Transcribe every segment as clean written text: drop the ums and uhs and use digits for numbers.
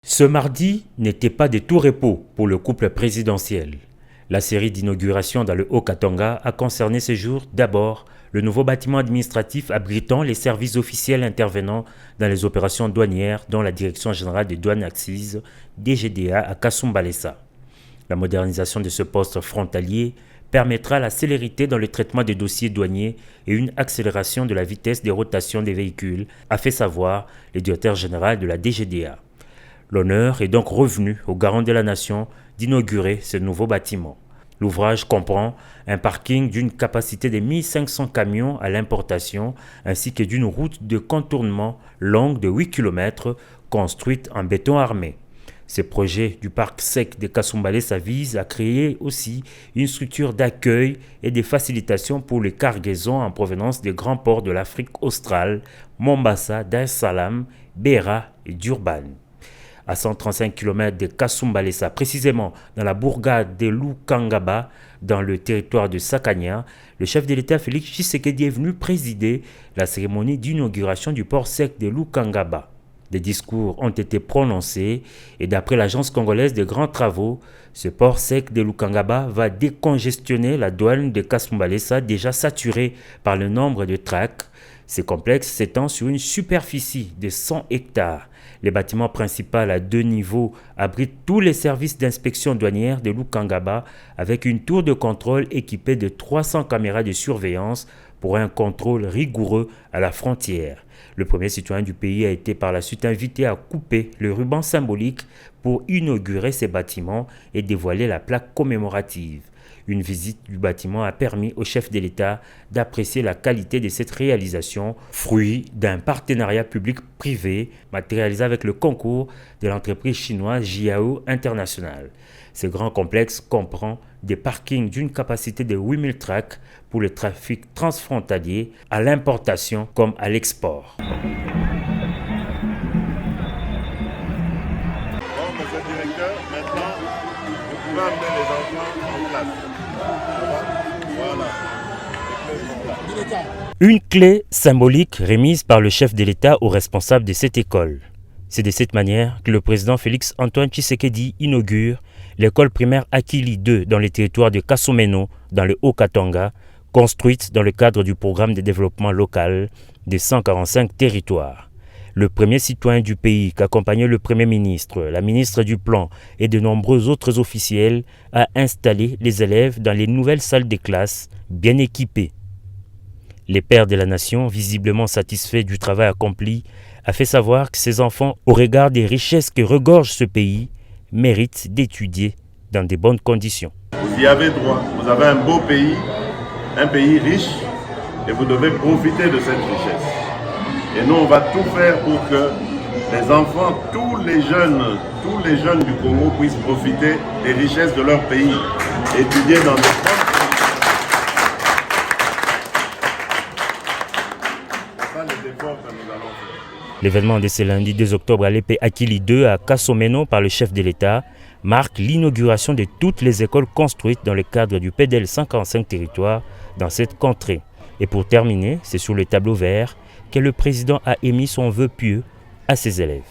Ce mardi n'était pas de tout repos pour le couple présidentiel. La série d'inauguration dans le Haut-Katanga a concerné ce jour d'abord le nouveau bâtiment administratif abritant les services officiels intervenant dans les opérations douanières dont la Direction générale des douanes accises, DGDA, à Kasumbalesa. La modernisation de ce poste frontalier permettra la célérité dans le traitement des dossiers douaniers et une accélération de la vitesse des rotations des véhicules, a fait savoir le directeur général de la DGDA. L'honneur est donc revenu au garant de la nation d'inaugurer ce nouveau bâtiment. L'ouvrage comprend un parking d'une capacité de 1500 camions à l'importation ainsi que d'une route de contournement longue de 8 km construite en béton armé. Ce projet du parc sec de Kasumbalesa vise à créer aussi une structure d'accueil et de facilitation pour les cargaisons en provenance des grands ports de l'Afrique australe, Mombasa, Dar es Salaam, Beira et Durban. À 135 km de Kasumbalesa, précisément dans la bourgade de Lukangaba, dans le territoire de Sakania, le chef de l'État Félix Tshisekedi est venu présider la cérémonie d'inauguration du port sec de Lukangaba. Des discours ont été prononcés et d'après l'agence congolaise de grands travaux, ce port sec de Lukangaba va décongestionner la douane de Kasumbalesa déjà saturée par le nombre de tracts. Ce complexe s'étend sur une superficie de 100 hectares. Le bâtiment principal à 2 niveaux abrite tous les services d'inspection douanière de Lukangaba avec une tour de contrôle équipée de 300 caméras de surveillance pour un contrôle rigoureux à la frontière. Le premier citoyen du pays a été par la suite invité à couper le ruban symbolique pour inaugurer ces bâtiments et dévoiler la plaque commémorative. Une visite du bâtiment a permis au chef de l'État d'apprécier la qualité de cette réalisation, fruit d'un partenariat public-privé matérialisé avec le concours de l'entreprise chinoise Jiao International. Ce grand complexe comprend des parkings d'une capacité de 8000 tracts pour le trafic transfrontalier à l'importation comme à l'export. Bon, monsieur le directeur, maintenant, vous pouvez amener les enfants en classe. Voilà. Une clé symbolique remise par le chef de l'État aux responsables de cette école. C'est de cette manière que le président Félix Antoine Tshisekedi inaugure l'école primaire Akili 2 dans le territoire de Kasumeno, dans le Haut-Katanga, construite dans le cadre du programme de développement local des 145 territoires. Le premier citoyen du pays qu'accompagnait le Premier ministre, la ministre du Plan et de nombreux autres officiels a installé les élèves dans les nouvelles salles de classe bien équipées. Les pères de la nation, visiblement satisfaits du travail accompli, a fait savoir que ces enfants, au regard des richesses que regorge ce pays, méritent d'étudier dans de bonnes conditions. Vous y avez droit. Vous avez un beau pays, un pays riche, et vous devez profiter de cette richesse. Et nous, on va tout faire pour que les enfants, tous les jeunes du Congo puissent profiter des richesses de leur pays, étudier dans de bonnes conditions. L'événement de ce lundi 2 octobre à l'épée Akili 2 à Kasumeno par le chef de l'État marque l'inauguration de toutes les écoles construites dans le cadre du PDL 145 territoires dans cette contrée. Et pour terminer, c'est sur le tableau vert que le président a émis son vœu pieux à ses élèves.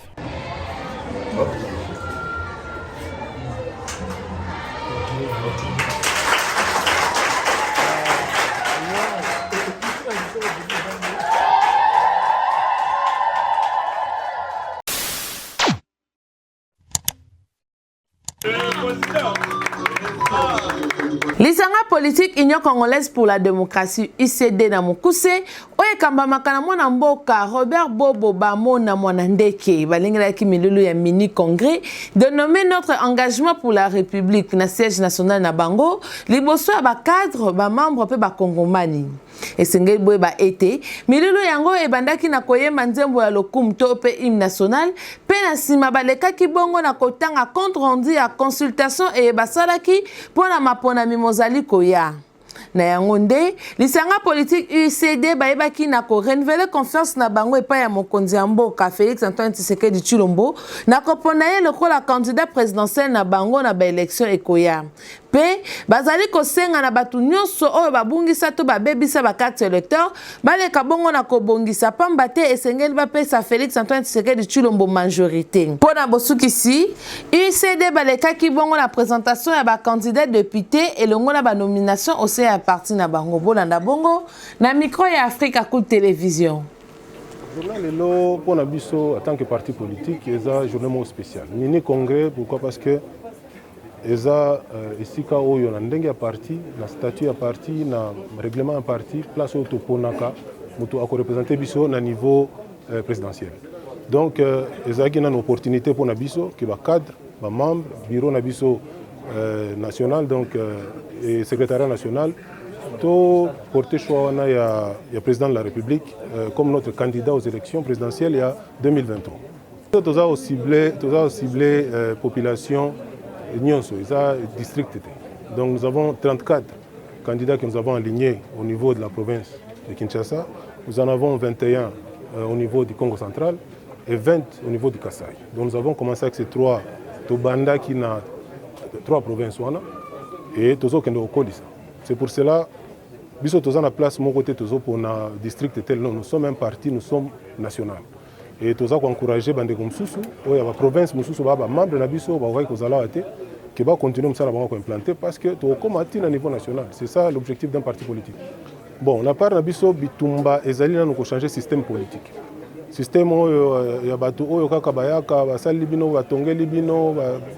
Lisanga politique Union congolaise pour la démocratie ICD na mukuse oye kamba makana mwana mboka Robert Bobo Bamona Mwanandeke balengela ki milulu ya mini congrès de nommer notre engagement pour la République na siège national na bango liboso ya ba cadre ba membre pe ba kongomani esengeli boye ba été milulu yango ebandaki na koyema nzembo ya lokumu to pe hymne national pe na sima balekaki bongo na kotanga compte rendu ya consultation et basalaki pona mapona mimozali koya na yango nde lisanga politique UCD bayebaki na ko renouveler confiance na bango epai ya mokonzi ya mboka Félix Antoine Tshisekedi Tshilombo na kopona ye lokola candidat présidentiel na bango na ba élection ekoya pe bazali kosenga na batu nyonso oyo babungisa to babebisa bakarte électeur baleka bongo na kobongisa pamba te esengeli bapesa Félix Antoine Tshisekedi Tshilombo majorité mpona bosukisi UCD balekaki bongo na présentation ya bacandidat député elongo na banomination au sein ya parti na bango bolanda bongo na micro ya Africa Cool Télévision. Journal Lelo pour Nabiso en tant que parti politique, c'est un journée spécial. Mini congrès, pourquoi? Parce que c'est ici où il y a un parti, un statut à parti, un règlement à parti, place au toponaka, pour représenter Biso à niveau présidentiel. Donc, il y a une opportunité pour Nabiso, qui va cadre, va membre, bureau Nabiso national, donc et secrétariat national. Tout porté choix il y a président de la République comme notre candidat aux élections présidentielles il y a 2023. Nous avons ciblé population Nyonso, district. Donc nous avons 34 candidats que nous avons alignés au niveau de la province de Kinshasa. Nous en avons 21 au niveau du Congo central et 20 au niveau du Kasaï. Donc nous avons commencé avec ces trois Tobanda qui ont 3 provinces et Tozo Kendo Okodisa. C'est pour cela biso toza na place mon côté tozo pour na district tel non, nous sommes un parti, nous sommes national. Et toza ko encourager bande comme mususu oya ba province mususu ba membre na biso ba vai ko zala ate qui va continuer comme ça ba ko implanter parce que to komati na niveau national. C'est ça l'objectif d'un parti politique. Bon, na part na biso bitumba ezali na ko changer système politique. Système oyo ya bato oyo kaka bayaka basali bino batongeli bino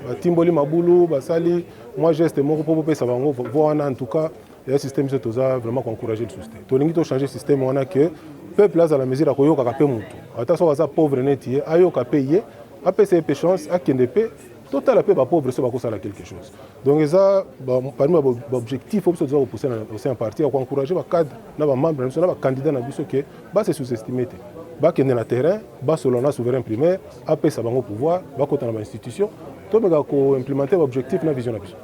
batimboli mabulu basali moi geste moko po pesa bango voilà en tout cas il y a un système qui est vraiment encouragé le système. Tout le monde changer le système, on a que le peuple a la mesure à koyo kaka pe mutu. Attention à pauvre netier, ayo ka payer, a payer ses chance, a kende pe, total pe ba pauvre ça va causer quelque chose. Donc ça parmi les objectifs faut que ça repousser au parti à encourager ba cadre na ba membre na ba candidat na biso que ba se sous-estimer. Ba kende na terrain, ba selon la souverain primaire, a payer sa bango pouvoir, ba kota na institution, to mega ko implémenter l'objectif na vision na biso.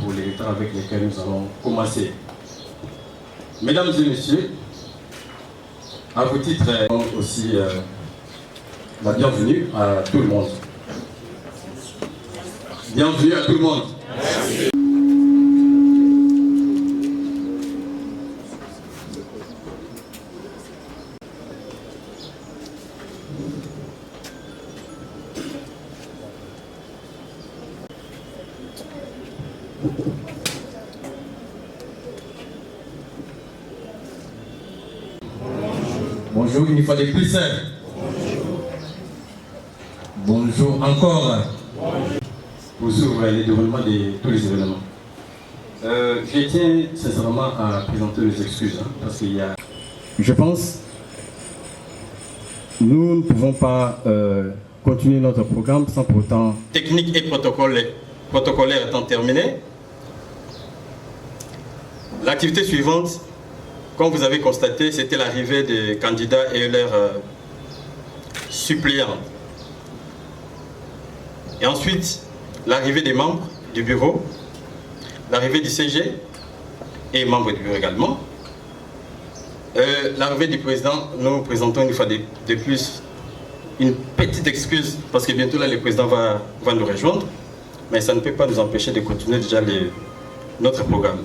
Pour les états avec lesquels nous allons commencer. Mesdames et messieurs, à vos titres aussi la bienvenue à tout le monde. Bienvenue à tout le monde. Merci. Bonjour, une fois de plus. Bonjour encore. Bonjour le déroulement de tous les événements. Je tiens sincèrement à présenter les excuses parce qu'il y a... Je pense nous ne pouvons pas continuer notre programme sans pour autant... Technique et protocolaire étant terminé, l'activité suivante, comme vous avez constaté, c'était l'arrivée des candidats et leurs suppléants. Et ensuite, l'arrivée des membres du bureau, l'arrivée du CG et membres du bureau également. L'arrivée du président, nous présentons une fois de plus une petite excuse parce que bientôt là, le président va nous rejoindre, mais ça ne peut pas nous empêcher de continuer déjà notre programme.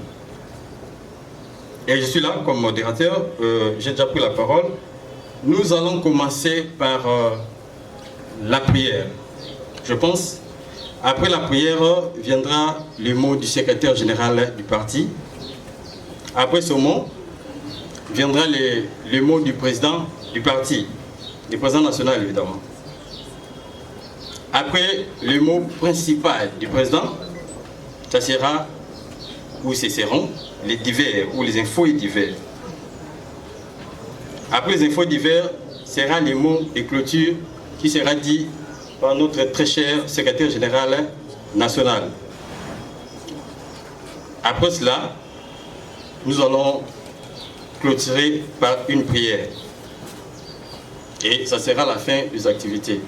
Et je suis là comme modérateur, j'ai déjà pris la parole. Nous allons commencer par la prière. Je pense, après la prière, viendra le mot du secrétaire général du parti. Après ce mot, viendra le mot du président du parti, du président national évidemment. Après le mot principal du président, ça sera, ou ce seront, les divers ou les infos divers. Après les infos divers, sera le mot de clôture qui sera dit par notre très cher secrétaire général national. Après cela, nous allons clôturer par une prière. Et ça sera la fin des activités.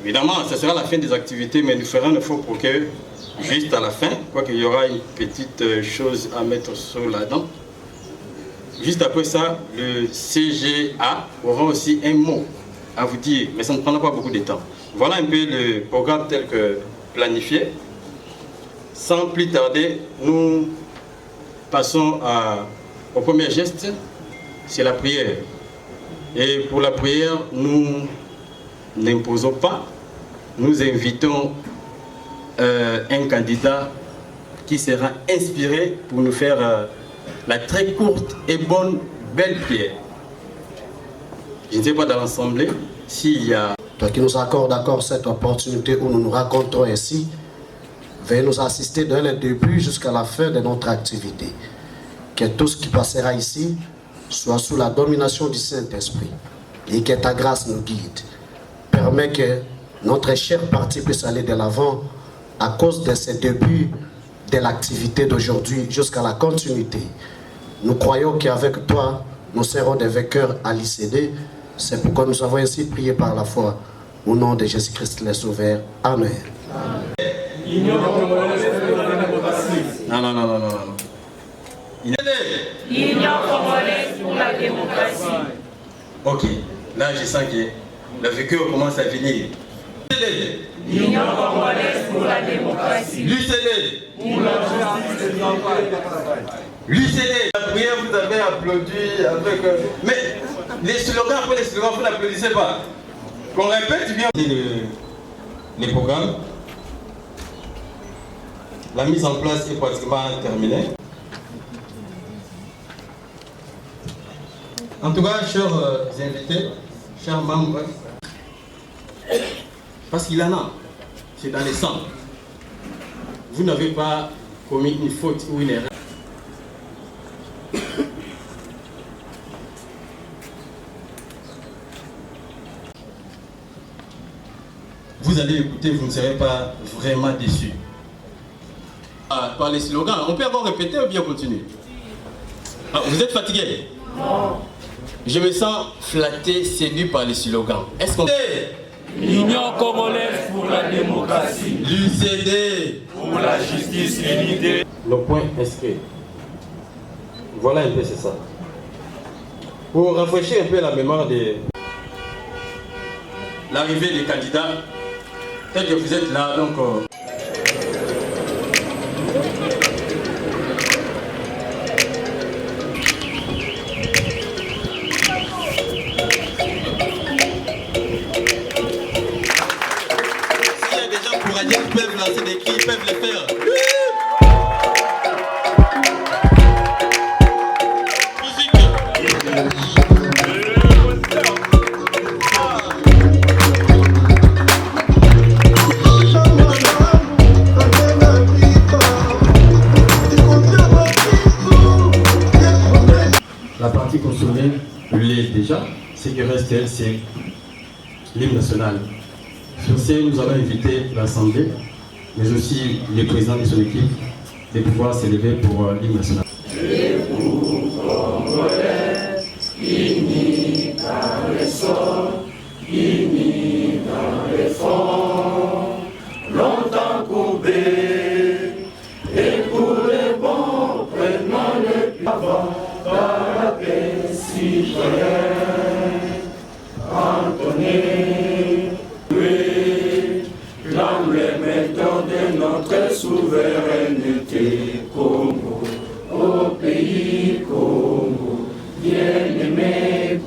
Évidemment, ça sera la fin des activités, mais nous ferons un effort pour que, juste à la fin, quoiqu'il y aura une petite chose à mettre sur la dent, juste après ça, le CGA aura aussi un mot à vous dire, mais ça ne prendra pas beaucoup de temps. Voilà un peu le programme tel que planifié. Sans plus tarder, nous passons au premier geste, c'est la prière. Et pour la prière, nous n'imposons pas, nous invitons un candidat qui sera inspiré pour nous faire la très courte et belle prière. Je ne sais pas dans l'Assemblée s'il y a... Toi qui nous accordes d'accord cette opportunité où nous nous rencontrons ici, veuillez nous assister dès le début jusqu'à la fin de notre activité. Que tout ce qui passera ici soit sous la domination du Saint-Esprit et que ta grâce nous guide. Permets que notre cher parti puisse aller de l'avant à cause de ces débuts de l'activité d'aujourd'hui jusqu'à la continuité. Nous croyons qu'avec toi, nous serons des vainqueurs à l'ICD. C'est pourquoi nous avons ainsi prié par la foi. Au nom de Jésus-Christ le Sauveur. Amen. Non. Union congolaise pour la démocratie. Ok, là je sens que la vainqueur commence à venir. Union congolaise pour la démocratie. L'UCD. L'UCD. La prière, vous avez applaudi avec... Mais les slogans, après les slogans, vous n'applaudissez pas. Qu'on répète bien les programmes. La mise en place est pratiquement terminée. En tout cas, chers invités, chers membres, parce qu'il en a, c'est dans les sangs. Vous n'avez pas commis une faute ou une erreur. Vous allez écouter, vous ne serez pas vraiment déçus. Par les slogans, on peut encore répéter ou bien continuer? Vous êtes fatigué? Non. Je me sens flatté, séduit par les slogans. Est-ce qu'on... L'Union congolaise pour la démocratie. L'UCD pour la justice et l'unité. Le point inscrit. Voilà un peu, c'est ça. Pour rafraîchir un peu la mémoire de l'arrivée des candidats, peut-être que vous êtes là, donc... qui reste, elle, c'est l'hymne national. Sur ce, nous allons inviter l'Assemblée, mais aussi les présidents de son équipe, de pouvoir s'élever pour l'hymne national. Unis dans les sorts, unis dans les fonds, longtemps courbés, et pour les bons, prenons le plus avant, par la paix citoyenne, Anthony, oui, clame les méthodes de notre souveraineté, Congo, au pays Congo. Bien-aimés,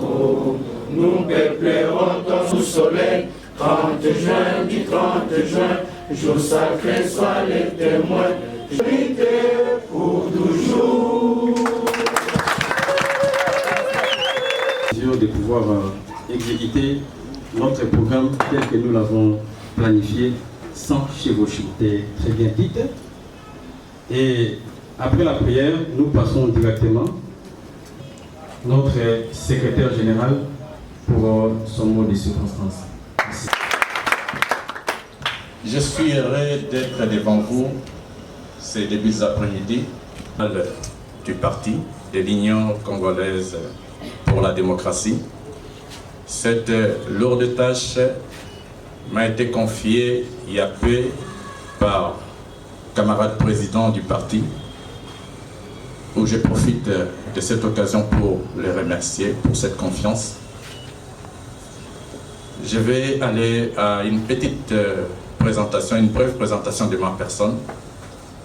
nous peuplerons sous le soleil. 30 juin, du 30 juin, jour sacré, sois les témoins. Vérité pour toujours. De pouvoir exécuter notre programme tel que nous l'avons planifié sans chevaucher, très bien dit. Et après la prière, nous passons directement notre secrétaire général pour son mot de circonstance. Merci. Je suis heureux d'être devant vous ces débuts d'après-midi du parti de l'Union congolaise pour la démocratie. Cette lourde tâche m'a été confiée il y a peu par camarade président du parti, où je profite de cette occasion pour les remercier pour cette confiance. Je vais aller à une petite présentation, une brève présentation de ma personne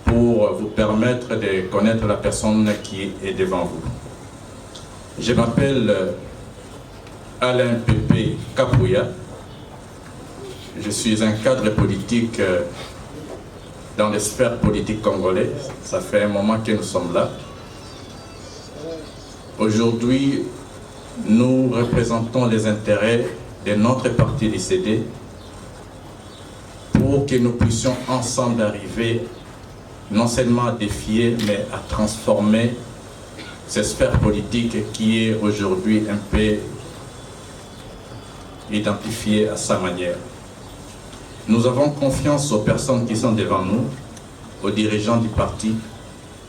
pour vous permettre de connaître la personne qui est devant vous. Je m'appelle Alain Pépé Kapouya. Je suis un cadre politique dans les sphères politiques congolaises. Ça fait un moment que nous sommes là. Aujourd'hui, nous représentons les intérêts de notre parti l'ICD pour que nous puissions ensemble arriver non seulement à défier, mais à transformer cette sphère politique qui est aujourd'hui un peu identifiée à sa manière. Nous avons confiance aux personnes qui sont devant nous, aux dirigeants du parti,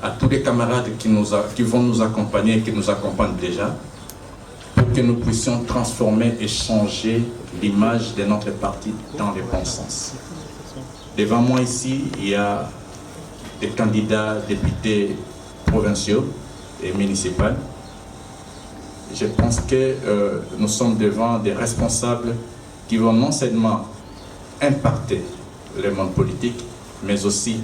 à tous les camarades qui vont nous accompagner et qui nous accompagnent déjà, pour que nous puissions transformer et changer l'image de notre parti dans le bon sens. Devant moi ici, il y a des candidats députés provinciaux et municipaux. Je pense que nous sommes devant des responsables qui vont non seulement impacter le monde politique, mais aussi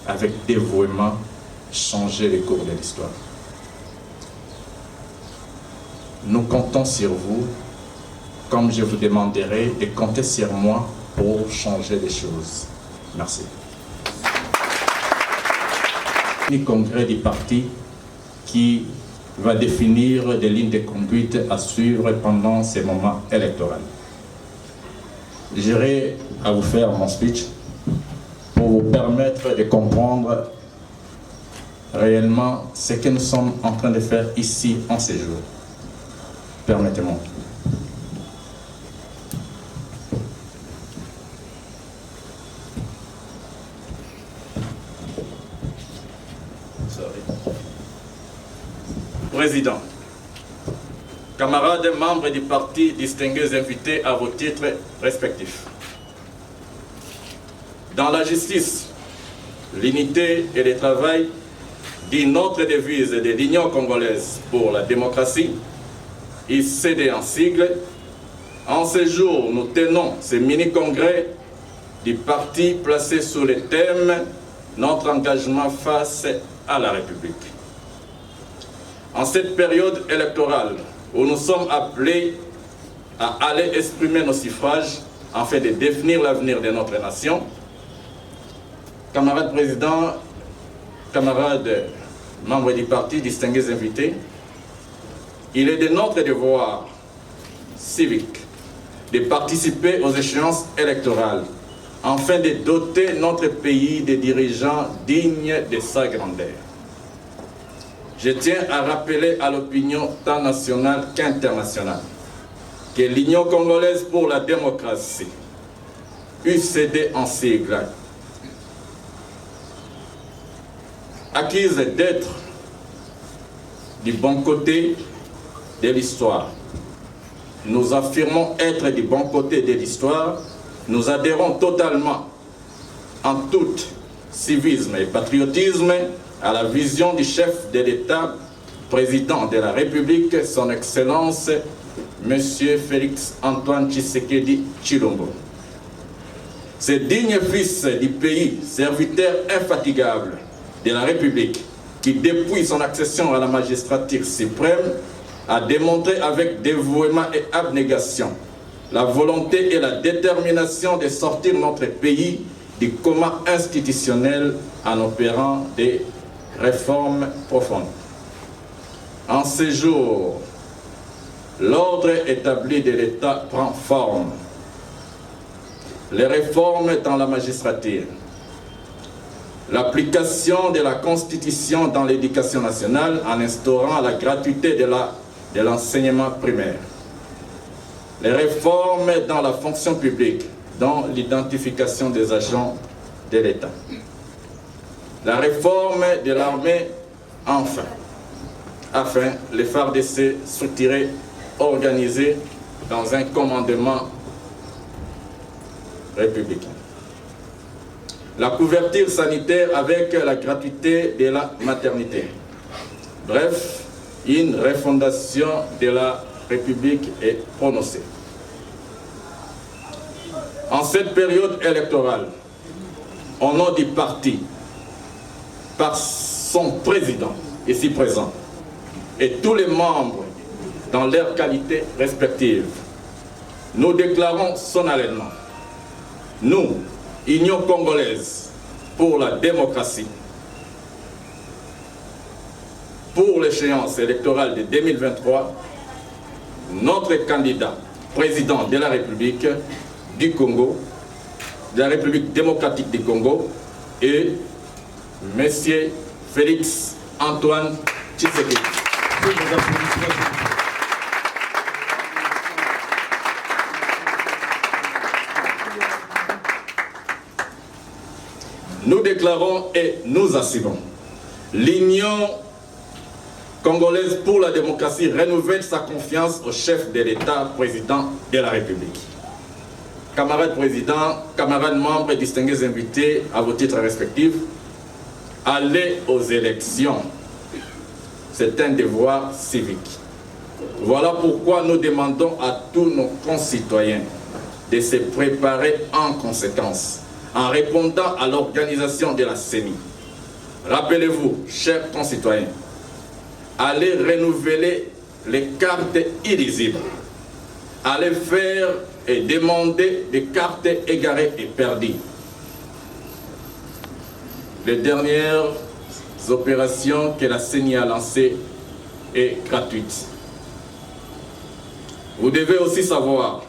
avec dévouement changer les cours de l'histoire. Nous comptons sur vous, comme je vous demanderai de compter sur moi pour changer les choses. Merci. Le congrès du parti qui va définir des lignes de conduite à suivre pendant ces moments électoraux. J'irai à vous faire mon speech pour vous permettre de comprendre réellement ce que nous sommes en train de faire ici en ces jours. Permettez-moi. Président, camarades membres du parti, distingués invités à vos titres respectifs. Dans la justice, l'unité et le travail, dit notre devise de l'Union congolaise pour la démocratie, ICD en sigle. En ce jour, nous tenons ce mini-congrès du parti placé sous le thème « Notre engagement face à la République ». En cette période électorale où nous sommes appelés à aller exprimer nos suffrages afin de définir l'avenir de notre nation, camarades présidents, camarades membres du parti, distingués invités, il est de notre devoir civique de participer aux échéances électorales afin de doter notre pays de dirigeants dignes de sa grandeur. je tiens à rappeler à l'opinion tant nationale qu'internationale que l'Union congolaise pour la démocratie, UCD en sigle, acquise d'être du bon côté de l'histoire. Nous affirmons être du bon côté de l'histoire. Nous adhérons totalement, en tout civisme et patriotisme, à la vision du chef de l'État, président de la République, son Excellence, M. Félix Antoine Tshisekedi Tshilombo. Ce digne fils du pays, serviteur infatigable de la République, qui depuis son accession à la magistrature suprême, a démontré avec dévouement et abnégation la volonté et la détermination de sortir notre pays du coma institutionnel en opérant des réformes profondes. En ces jours, l'ordre établi de l'État prend forme. Les réformes dans la magistrature, l'application de la Constitution dans l'éducation nationale en instaurant la gratuité de l'enseignement primaire, les réformes dans la fonction publique, dont l'identification des agents de l'État, la réforme de l'armée, enfin, afin les FARDC structurés, organisés dans un commandement républicain. La couverture sanitaire avec la gratuité de la maternité. Bref, une refondation de la République est prononcée. En cette période électorale, au nom du parti, par son président, ici présent, et tous les membres dans leurs qualités respectives, nous déclarons solennellement, nous, Union congolaise pour la démocratie, pour l'échéance électorale de 2023, notre candidat président de la République du Congo, de la République démocratique du Congo, est M. Félix Antoine Tshisekedi. Nous déclarons et nous assurons l'Union congolaise pour la démocratie renouvelle sa confiance au chef de l'État, président de la République. Camarades présidents, camarades membres et distingués invités à vos titres respectifs, allez aux élections. C'est un devoir civique. Voilà pourquoi nous demandons à tous nos concitoyens de se préparer en conséquence, en répondant à l'organisation de la CENI. Rappelez-vous, chers concitoyens, allez renouveler les cartes illisibles, allez faire et demander des cartes égarées et perdues. Les dernières opérations que la CENI a lancées est gratuite. Vous devez aussi savoir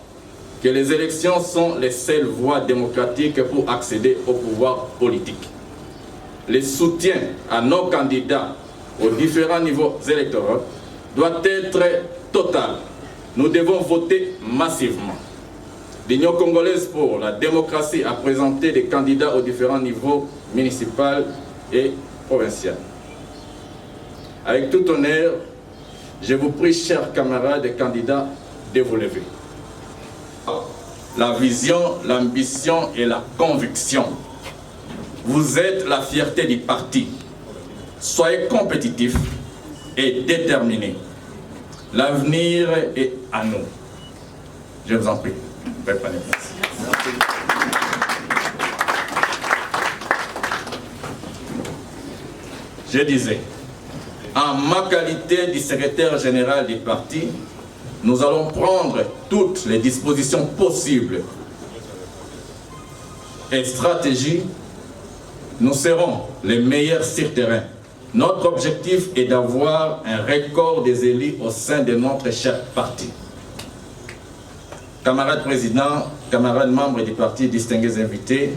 que les élections sont les seules voies démocratiques pour accéder au pouvoir politique. Le soutien à nos candidats aux différents niveaux électoraux doit être total. Nous devons voter massivement. L'Union congolaise pour la démocratie a présenté des candidats aux différents niveaux municipal et provincial. Avec tout honneur, je vous prie, chers camarades et candidats, de vous lever. La vision, l'ambition et la conviction. Vous êtes la fierté du parti. Soyez compétitifs et déterminés. L'avenir est à nous. Je vous en prie. Reprenez place. Je disais, en ma qualité de secrétaire général du parti, nous allons prendre toutes les dispositions possibles et stratégies. Nous serons les meilleurs sur terrain. Notre objectif est d'avoir un record des élus au sein de notre cher parti. Camarades présidents, camarades membres du parti, distingués invités,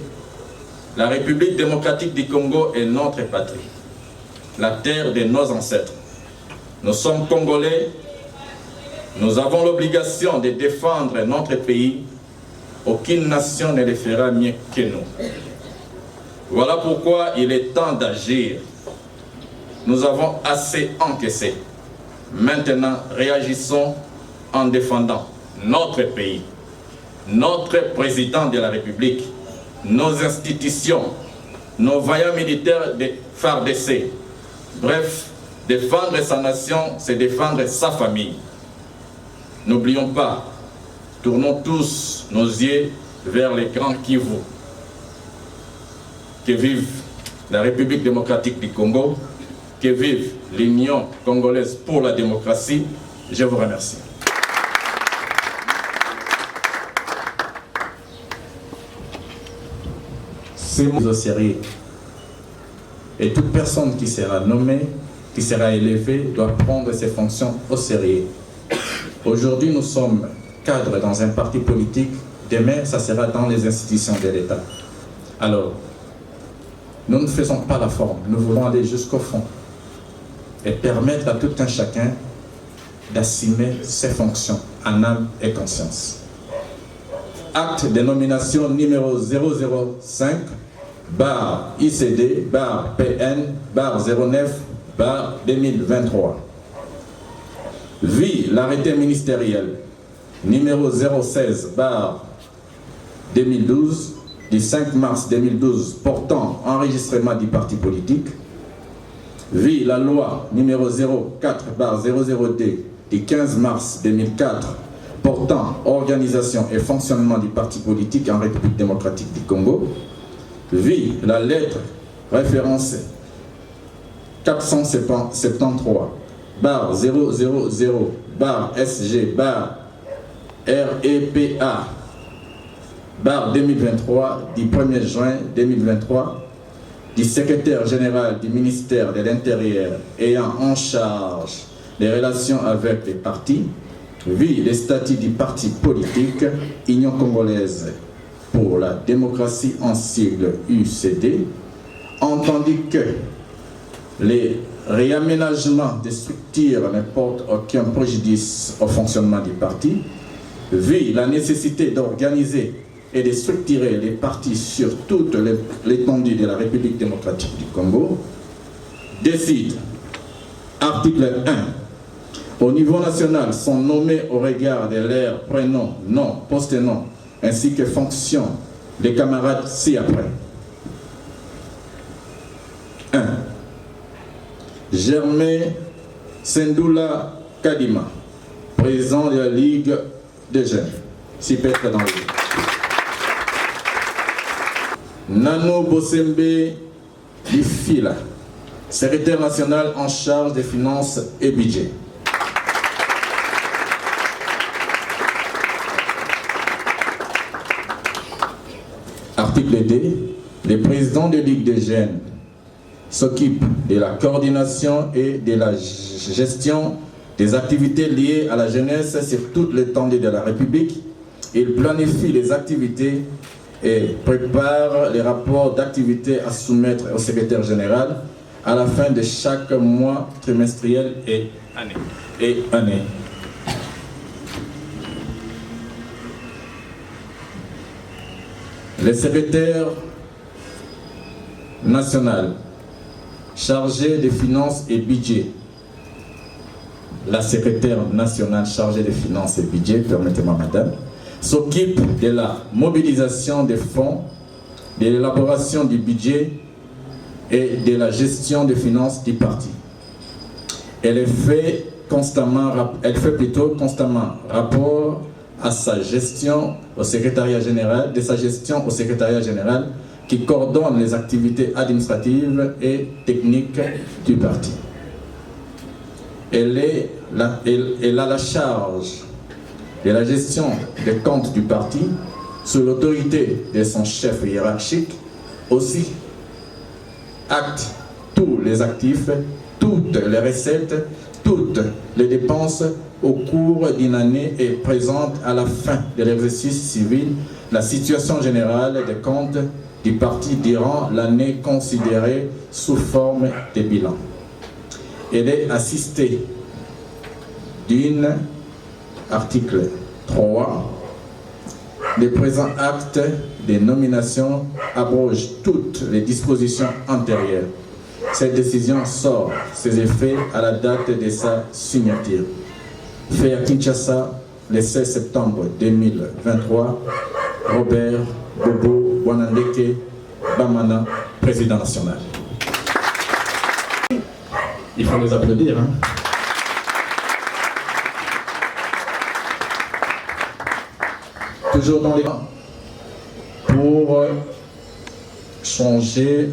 la République démocratique du Congo est notre patrie, la terre de nos ancêtres. Nous sommes Congolais, nous avons l'obligation de défendre notre pays. Aucune nation ne le fera mieux que nous. Voilà pourquoi il est temps d'agir. Nous avons assez encaissé. Maintenant, réagissons en défendant notre pays, notre président de la République, nos institutions, nos vaillants militaires de FARDC. Bref, défendre sa nation, c'est défendre sa famille. N'oublions pas, tournons tous nos yeux vers les grands Kivu. Que vive la République démocratique du Congo, que vive l'Union congolaise pour la démocratie. Je vous remercie. C'est au sérieux. Et toute personne qui sera nommée, qui sera élevée, doit prendre ses fonctions au sérieux. Aujourd'hui, nous sommes cadres dans un parti politique. Demain, ça sera dans les institutions de l'État. Alors, nous ne faisons pas la forme. Nous voulons aller jusqu'au fond et permettre à tout un chacun d'assumer ses fonctions en âme et conscience. Acte de nomination numéro 005 bar ICD bar PN bar 09 bar 2023. Vie l'arrêté ministériel numéro 016 bar 2012 du 5 mars 2012 portant enregistrement du parti politique. Vie la loi numéro 04 bar 002 du 15 mars 2004 portant organisation et fonctionnement du parti politique en République démocratique du Congo. Vie la lettre référencée 473 bar 000 bar SG bar REPA bar 2023 du 1er juin 2023 du secrétaire général du ministère de l'Intérieur ayant en charge les relations avec les partis, vie les statuts du parti politique Union congolaise pour la démocratie en sigle UCD, entendu que les réaménagements des structures ne portent aucun préjudice au fonctionnement du parti, vu la nécessité d'organiser et de structurer les partis sur toute l'étendue de la République démocratique du Congo, décide, article 1, au niveau national sont nommés au regard de leur prénom, nom, poste-nom, ainsi que fonction des camarades ci-après. 1. Germain Sendoula Kadima, président de la Ligue des jeunes, si peut-être dans le livre. Nano Bosembe Difila, secrétaire national en charge des finances et budget. Article 2. Les présidents de Ligue des jeunes s'occupent de la coordination et de la gestion des activités liées à la jeunesse sur toute l'étendue de la République. Ils planifient les activités et préparent les rapports d'activité à soumettre au secrétaire général à la fin de chaque mois trimestriel et année. Le secrétaire national chargé des finances et budget, la secrétaire nationale chargée des finances et budget, permettez-moi madame, s'occupe de la mobilisation des fonds, de l'élaboration du budget et de la gestion des finances du parti. Elle fait constamment rapport à sa gestion au secrétariat général, qui coordonne les activités administratives et techniques du parti. Elle a la charge de la gestion des comptes du parti sous l'autorité de son chef hiérarchique, aussi acte tous les actifs, toutes les recettes, toutes les dépenses au cours d'une année et présente à la fin de l'exercice civil la situation générale des comptes du parti durant l'année considérée sous forme de bilan. Elle est assistée d'une, article 3, le présent acte de nomination abroge toutes les dispositions antérieures. Cette décision sort ses effets à la date de sa signature. Fait à Kinshasa le 16 septembre 2023, Robert Bobo Wanandeke Bamana, président national. Il faut les applaudir. Hein? Toujours dans les rangs pour changer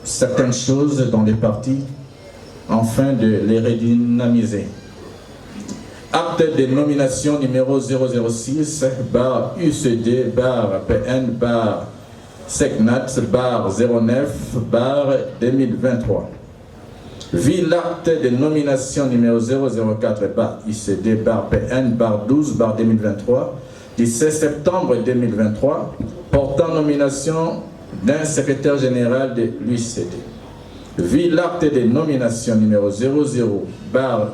certaines choses dans les partis afin de les redynamiser. Acte de nomination numéro 006 bar UCD bar PN bar SECNAT bar 09 bar 2023. Vu l'acte de nomination numéro 004 bar UCD bar PN bar 12 bar 2023 du 16 septembre 2023 portant nomination d'un secrétaire général de l'UCD. Vu l'acte de nomination numéro 00 bar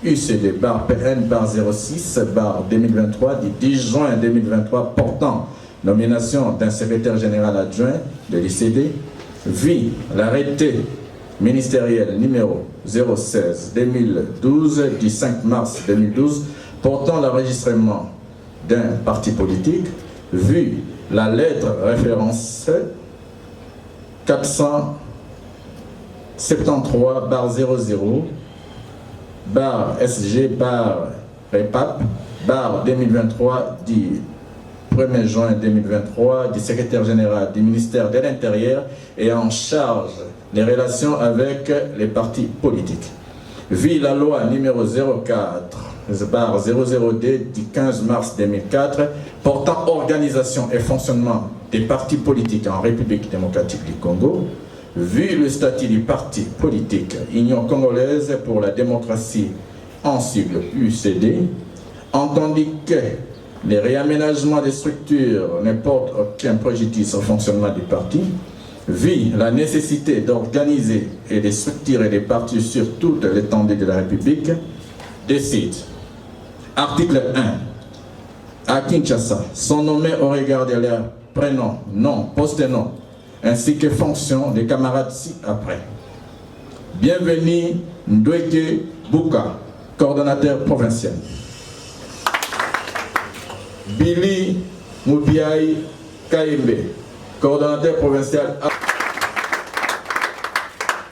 UCD bar PN bar 06 bar 2023 du 10 juin 2023 portant nomination d'un secrétaire général adjoint de l'UCD, vu l'arrêté ministériel numéro 016-2012 du 5 mars 2012 portant l'enregistrement d'un parti politique, vu la lettre référence 473 bar 00 bar SG bar REPAP bar 2023 du 1er juin 2023 du secrétaire général du ministère de l'Intérieur et en charge des relations avec les partis politiques. Vu la loi numéro 04 bar 00D du 15 mars 2004 portant organisation et fonctionnement des partis politiques en République démocratique du Congo, vu le statut du parti politique Union congolaise pour la démocratie en sigle UCD, entendu que les réaménagements des structures ne portent aucun préjudice au fonctionnement du parti, vu la nécessité d'organiser et de structurer les partis sur toute l'étendue de la République, décide, article 1, à Kinshasa, sont nommés au regard de leur prénom, nom, poste-nom, ainsi que fonction des camarades ci-après. Bienvenue Ndweke Bouka, coordonnateur provincial. Billy Moubiaï Kaembe, coordonnateur provincial.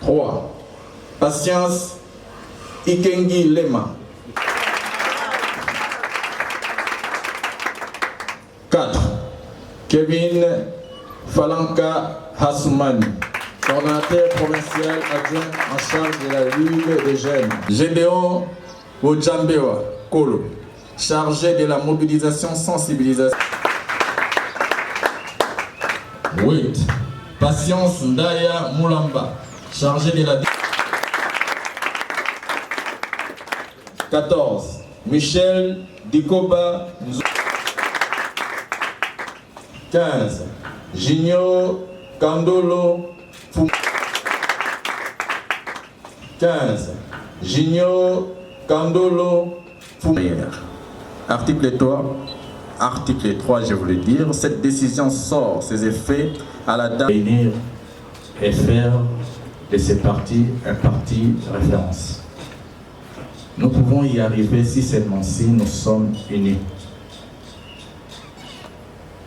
3. Patience Ikengi Lema. 4. Kevin Falanka Hassoumani, coordonnateur provincial adjoint en charge de la Ligue des jeunes. Gédéon Ojambewa Kolo, chargé de la mobilisation sensibilisation. 8. Patience Ndaya Moulamba, chargé de la... 14. Michel Dikoba. 15. Junior Kandolo Fou. 15. Junior Kandolo Fou. Article 3, je voulais dire, cette décision sort ses effets à la date venir et faire de ces partis un parti référence. Nous pouvons y arriver si seulement si nous sommes unis.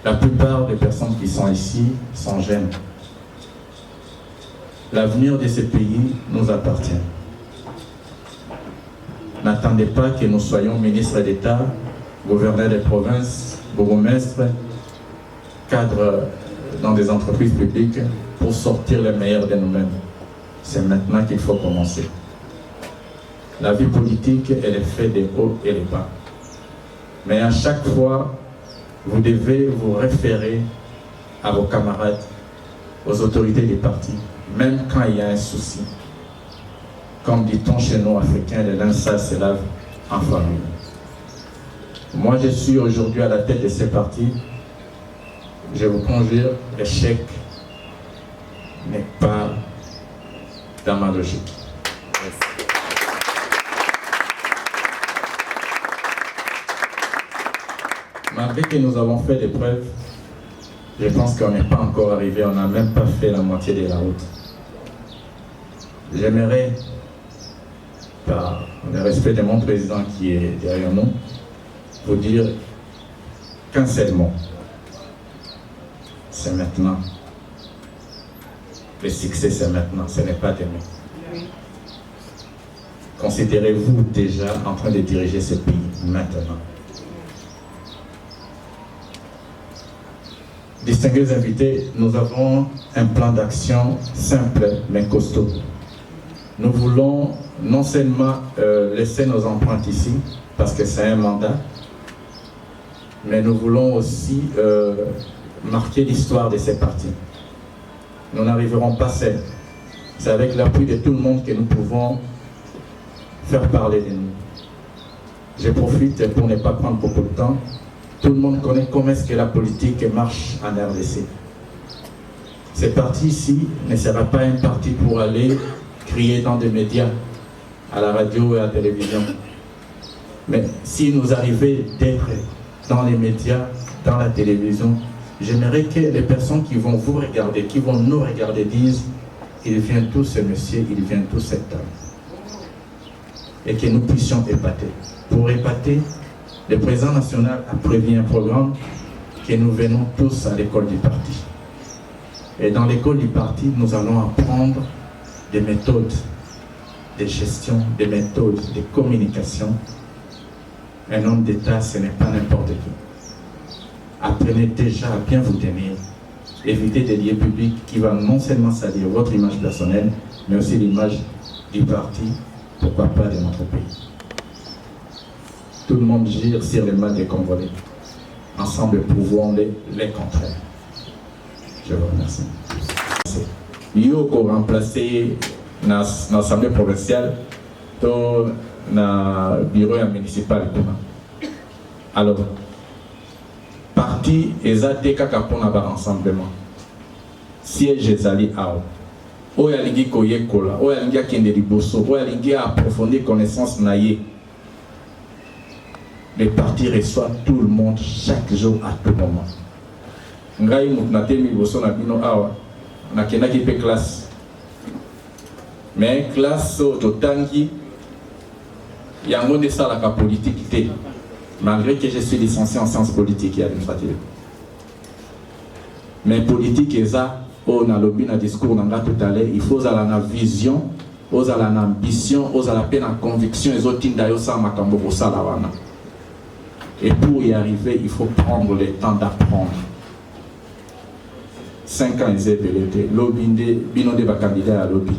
La plupart des personnes qui sont ici sont jeunes. L'avenir de ce pays nous appartient. N'attendez pas que nous soyons ministres d'État, gouverneurs des provinces, bourgmestres, cadres dans des entreprises publiques pour sortir le meilleur de nous-mêmes. C'est maintenant qu'il faut commencer. La vie politique, elle est faite des hauts et des bas. Mais à chaque fois, vous devez vous référer à vos camarades, aux autorités des partis, même quand il y a un souci. Comme dit-on chez nous Africains, le linge sale se lave en famille. Moi, je suis aujourd'hui à la tête de ces partis. Je vous conjure, l'échec n'est pas dans ma logique. Malgré que nous avons fait des preuves, je pense qu'on n'est pas encore arrivé, on n'a même pas fait la moitié de la route. J'aimerais, par le respect de mon président qui est derrière nous, vous dire qu'un seul mot. C'est maintenant. Le succès, c'est maintenant, ce n'est pas demain. Considérez-vous déjà en train de diriger ce pays maintenant. Distingués invités, nous avons un plan d'action simple mais costaud. Nous voulons non seulement laisser nos empreintes ici, parce que c'est un mandat, mais nous voulons aussi marquer l'histoire de ces partis. Nous n'arriverons pas seuls. C'est avec l'appui de tout le monde que nous pouvons faire parler de nous. Je profite pour ne pas prendre beaucoup de temps. Tout le monde connaît comment est-ce que la politique marche en RDC. Ce parti ici ne sera pas un parti pour aller crier dans des médias, à la radio et à la télévision. Mais si nous arrivons d'être dans les médias, dans la télévision, j'aimerais que les personnes qui vont vous regarder, qui vont nous regarder, disent « Il vient tout ce monsieur, il vient tout cet homme ». Et que nous puissions épater. Pour épater, le président national a prévu un programme que nous venons tous à l'école du parti. Et dans l'école du parti, nous allons apprendre des méthodes de gestion, des méthodes de communication. Un homme d'État, ce n'est pas n'importe qui. Apprenez déjà à bien vous tenir. Évitez des lieux publics qui vont non seulement salir votre image personnelle, mais aussi l'image du parti, pourquoi pas de notre pays. Tout le monde gire sur les mains des Congolais. Ensemble, pouvons-les contrer. Je vous remercie. Yo ko remplacer l'Assemblée provinciale dans le bureau municipal. Alors, parti ezate kaka pona ba rassemblement. Siège ezali awa. Oyo alingi koyekola, oyo alingi akende liboso, oyo alingi approfondir connaissance na ye. Le parti reçoit tout le monde chaque jour à tout moment. Ngai mutnate liboso na bino awa. Nakendaki pe classe. Mais classe totangi yango ne salaka politique te. Malgré que je suis licencié en sciences politiques et administratives. Mais politique est ça, on a lobby dans discours dans tout à l'heure, il faut avoir la vision, il faut avoir l'ambition, il faut avoir la conviction, et autres et pour y arriver, il faut prendre le temps d'apprendre. 5 ans, ils étaient lobby de candidat à lobby.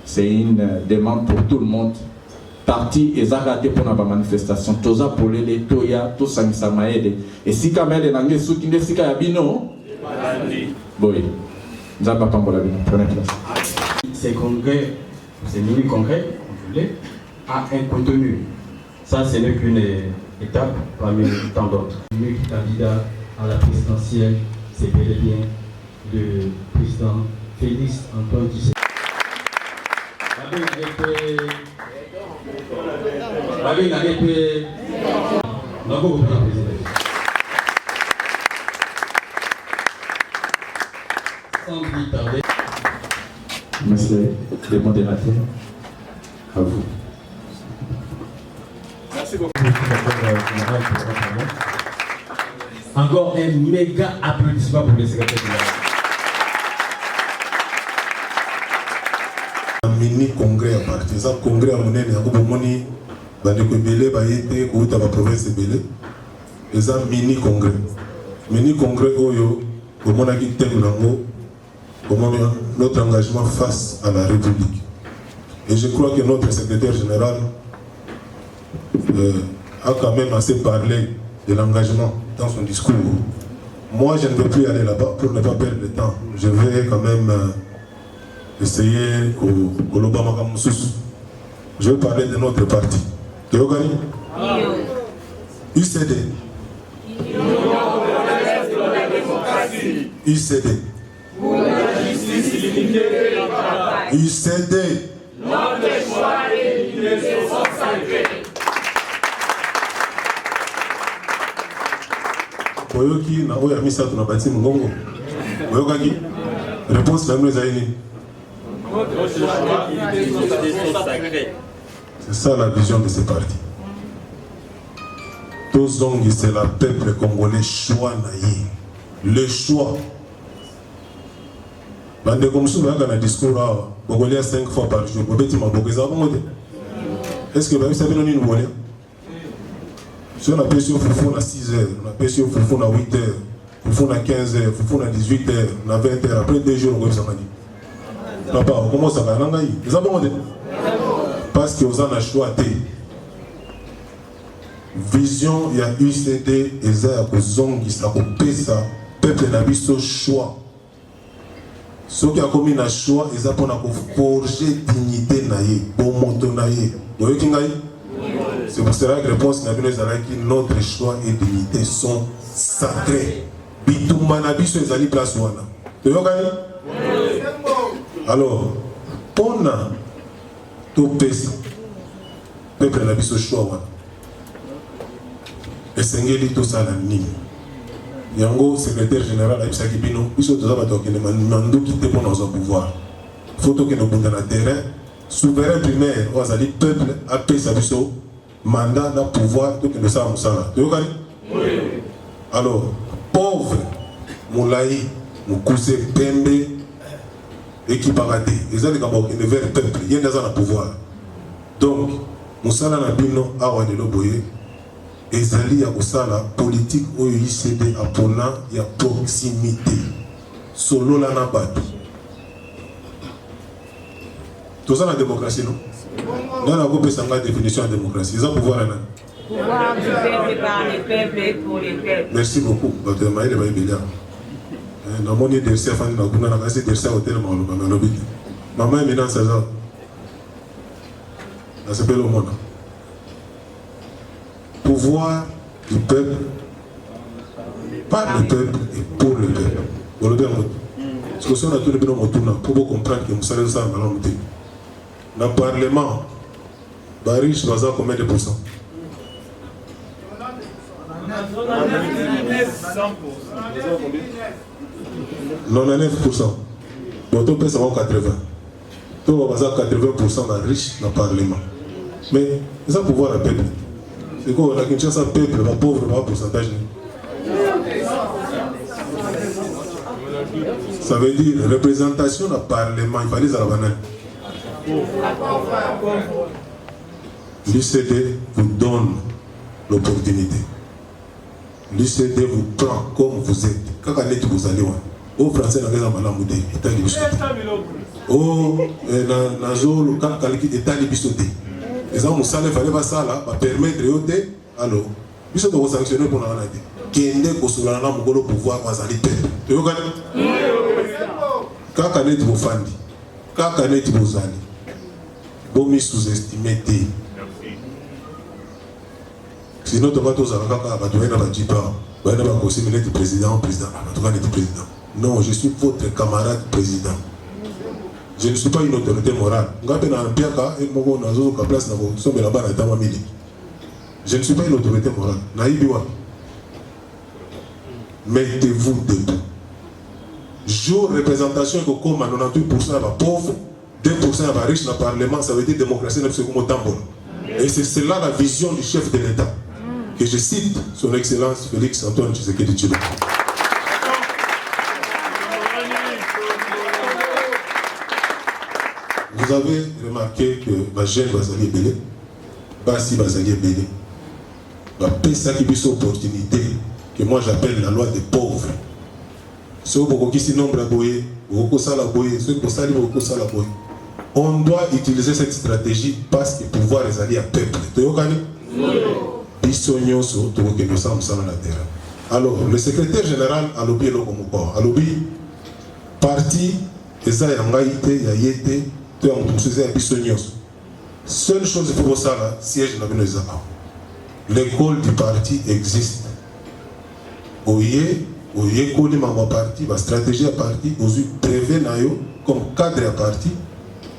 C'est une demande pour tout le monde. Parti et raté pour la manifestation. Toza pour les toya, tout ça ça m'a aidé. Et si quand même les langues soutient des sika yabino, boy, nous avons pas pour la bino. Prenez place. Ces congrès, ces mini congrès, on voulait, a un contenu. Ça, ce n'est qu'une étape parmi tant d'autres. Le candidat à la présidentielle, c'est bel et bien le président Félix Antoine Tshisekedi. Monsieur le modérateur, à vous. Merci beaucoup. Encore un méga applaudissement pour le secrétaire général. Mini congrès à partir ça congrès à mon aîné à Koubomoni bandeko belé baïté kouta ba province belé et ça mini congrès oyo komona ki tengango comment notre engagement face à la République. Et je crois que notre secrétaire général a quand même assez parlé de l'engagement dans son discours. Moi je ne veux plus aller là-bas pour ne pas perdre le temps. Je vais quand même essayer que l'Obama je vais parler de notre parti. Théogani UCD. UCD. Pour la justice illimitée et le travail. UCD. Notre choix et l'union sont sacrés. Boyoki na oya misa tuna bati mungongo. Boyokaki. Réponse la nous aïni. C'est ça la vision de ces partis. Tous ont dit c'est le peuple congolais choix naïe. Le choix. Bande comme ça, on a un discours à Congolais 5 fois par jour. Est-ce que vous savez nous voulons? Si on a payé sur Foufou à 6 heures, on a payé sur Foufou à 8 heures, Foufou à 15 heures, Foufou à 18 heures, on a 20 heures, après 2 jours, on va s'en aller. On commence à faire un ils ont demandé. Parce que vous en avez choisi. Vision, il y a UCD, et ça, il y a un peuple n'a pas ce choix. Ceux qui ont commis un choix, ils ont forgé dignité, bon monton. C'est pour cela que la réponse que notre choix et dignité sont sacrés. Bitoumanabiso ils allaient place wana. Alors, pour tout peuple n'a pas ce choix. Et Sengeli tout ça la nime. Yango secrétaire général a dit que nous devons quitter pour nos pouvoir. Il faut que nous bondons dans le terrain. Souverain primaire, on a dit peuple a payé sa mandat dans le pouvoir, tout que nous savons ça. Alors, pauvre, Moulaï, Moukoussé, Pembe, équipe à rater. Ils ont dit qu'ils ne veulent peuple, il y a des gens à pouvoir. Donc, Moussala Nabino, Awa de Loboye, ezali ya kosala politique oyo ICD apona ya proximité solo la na bato toza na démocratie non dans la groupe sanga définition de démocratie ils ont pouvoir là pouvoir du peuple par les peuples et pour les peuples. Merci beaucoup bato maïle ba ibela na moni de chef na kuna na kasi de chef hôtel maloba na lobby maman éminent ça ça s'appelle au monde. Pouvoir du peuple, par le peuple et pour le peuple. Vous le savez, parce que si on a tout le monde pour comprendre que nous sommes ça dans le Parlement, Barish va avoir combien de pourcents? 99%. Bon, tout le ça va 80. Tout va avoir 80% dans riche dans le Parlement. Mais ça pouvoir le peuple. C'est quoi la Kinshasa peuple, la pauvre, pas pourcentage. Ça veut dire représentation dans le Parlement, il fallait ça la banane. L'UCD vous donne l'opportunité. L'UCD vous prend comme vous êtes. Quand vous allez, au français, dans les Amalamoudé, état de bisoté. Au Nazo, quand calcul état de bisoté. Les gens qui fallait pas ça là, va permettre de alors, ils sont sanctionnés pour la maladie. Qui est né pour cela, pour le pouvoir, va aller perdre. Tu vois quand on est vos fans, quand on est vos amis, vous me sous-estimez. Sinon, tu vas tous avoir un conseiller de président, président. Non, je suis votre camarade président. Je ne suis pas une autorité morale. Je ne suis pas une autorité morale. Mettez-vous debout. Jour représentation que comme 98% de pauvres, 2% de riches dans le Parlement, ça veut dire démocratie. Et c'est cela la vision du chef de l'État. Que je cite son Excellence Félix Antoine Tshisekedi Tshilombo. Vous avez remarqué que ma jeune Bazali Belé, Bassi Bazali Belé, va payer ça qui est une opportunité que moi j'appelle la loi des pauvres. Ceux qui nombre à boyer, on doit utiliser cette stratégie parce que pouvoir est allié à peuple. Alors, le secrétaire général a lobby le Komoko, a lobby parti, et ça y a été. Seule chose pour ça, siège dans l'école du parti existe. Oye, koli mama parti, la stratégie à parti, osu prévu comme cadre à parti,